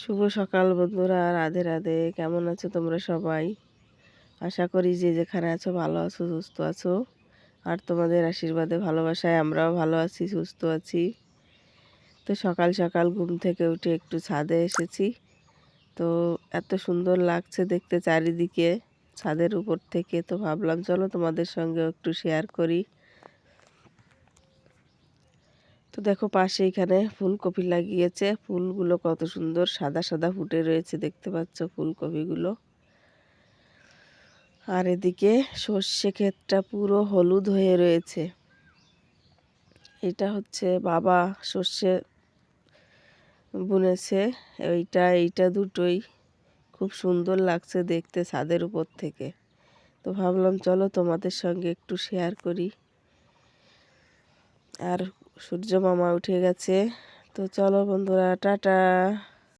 শুভ সকাল বন্ধুরা, রাধে রাধে। কেমন আছো তোমরা সবাই? আশা করি যে যেখানে আছো ভালো আছো, সুস্থ আছো। আর তোমাদের আশীর্বাদে ভালোবাসায় আমরাও ভালো আছি, সুস্থ আছি। তো সকাল সকাল ঘুম থেকে উঠে একটু ছাদে এসেছি। তো এত সুন্দর লাগছে দেখতে চারিদিকে ছাদের উপর থেকে, তো ভাবলাম চলো তোমাদের সঙ্গে একটু শেয়ার করি। তো দেখো পাশে এখানে ফুলকপি লাগিয়েছে, ফুলগুলো কত সুন্দর সাদা সাদা ফুটে রয়েছে, দেখতে পাচ্ছ ফুলকপিগুলো। আর এদিকে সর্ষে ক্ষেতটা পুরো হলুদ হয়ে রয়েছে। এটা হচ্ছে বাবা সর্ষে বুনেছে। এইটা দুটোই খুব সুন্দর লাগছে দেখতে ছাদের উপর থেকে। তো ভাবলাম চলো তোমাদের সঙ্গে একটু শেয়ার করি। আর সূর্য মামা উঠে গেছে। তো চলো বন্ধুরা, টাটা।